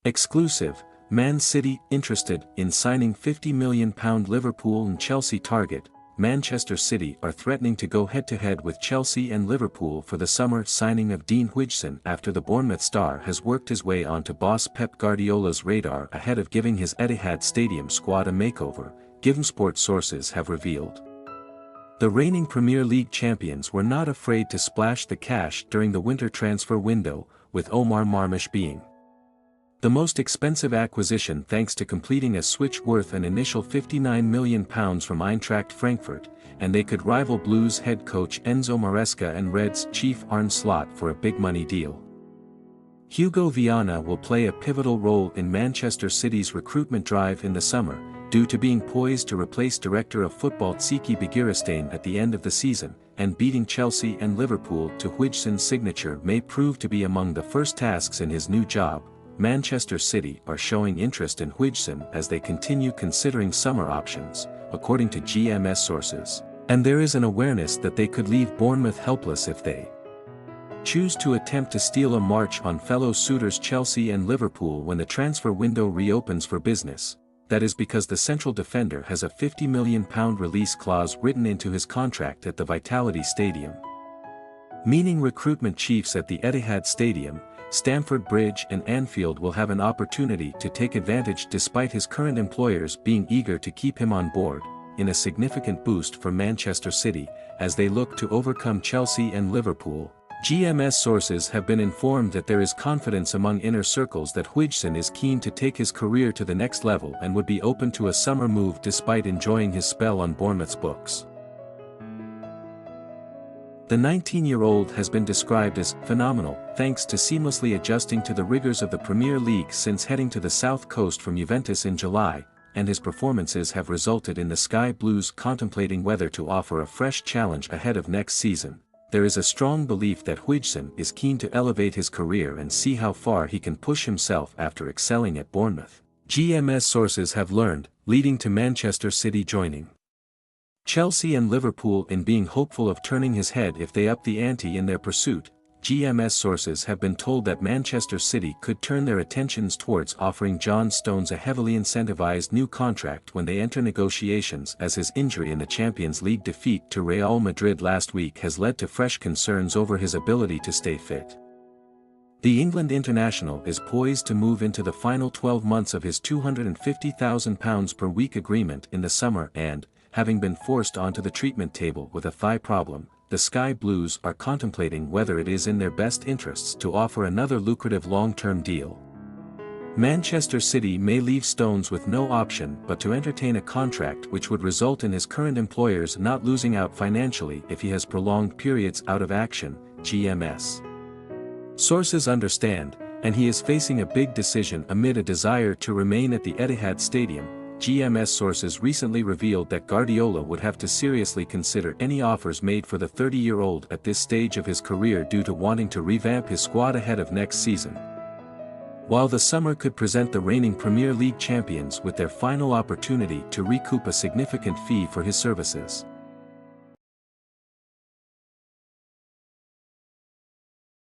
Exclusive, Man City interested in signing £50 million Liverpool and Chelsea target. Manchester City are threatening to go head-to-head with Chelsea and Liverpool for the summer signing of Dean Huijsen after the Bournemouth star has worked his way onto boss Pep Guardiola's radar ahead of giving his Etihad Stadium squad a makeover, GivenSport sources have revealed. The reigning Premier League champions were not afraid to splash the cash during the winter transfer window, with Omar Marmush being the most expensive acquisition thanks to completing a switch worth an initial £59 million from Eintracht Frankfurt, and they could rival Blues head coach Enzo Maresca and Reds chief Arne Slot for a big money deal. Hugo Viana will play a pivotal role in Manchester City's recruitment drive in the summer, due to being poised to replace Director of Football Txiki Begiristain at the end of the season, and beating Chelsea and Liverpool to Huijsen's signature may prove to be among the first tasks in his new job. Manchester City are showing interest in Huijsen as they continue considering summer options, according to GMS sources, and there is an awareness that they could leave Bournemouth helpless if they choose to attempt to steal a march on fellow suitors Chelsea and Liverpool when the transfer window reopens for business. That is because the central defender has a £50 million release clause written into his contract at the Vitality Stadium, meaning recruitment chiefs at the Etihad Stadium, Stamford Bridge and Anfield will have an opportunity to take advantage despite his current employers being eager to keep him on board, in a significant boost for Manchester City, as they look to overcome Chelsea and Liverpool. GMS sources have been informed that there is confidence among inner circles that Huijsen is keen to take his career to the next level and would be open to a summer move despite enjoying his spell on Bournemouth's books. The 19-year-old has been described as phenomenal, thanks to seamlessly adjusting to the rigors of the Premier League since heading to the South Coast from Juventus in July, and his performances have resulted in the Sky Blues contemplating whether to offer a fresh challenge ahead of next season. There is a strong belief that Huijsen is keen to elevate his career and see how far he can push himself after excelling at Bournemouth, GMS sources have learned, leading to Manchester City joining Chelsea and Liverpool in being hopeful of turning his head if they up the ante in their pursuit. GMS sources have been told that Manchester City could turn their attentions towards offering John Stones a heavily incentivized new contract when they enter negotiations, as his injury in the Champions League defeat to Real Madrid last week has led to fresh concerns over his ability to stay fit. The England international is poised to move into the final 12 months of his £250,000 per week agreement in the summer and, having been forced onto the treatment table with a thigh problem, the Sky Blues are contemplating whether it is in their best interests to offer another lucrative long-term deal. Manchester City may leave Stones with no option but to entertain a contract which would result in his current employers not losing out financially if he has prolonged periods out of action, GMS sources understand, and he is facing a big decision amid a desire to remain at the Etihad Stadium. GMS sources recently revealed that Guardiola would have to seriously consider any offers made for the 30-year-old at this stage of his career due to wanting to revamp his squad ahead of next season. While the summer could present the reigning Premier League champions with their final opportunity to recoup a significant fee for his services,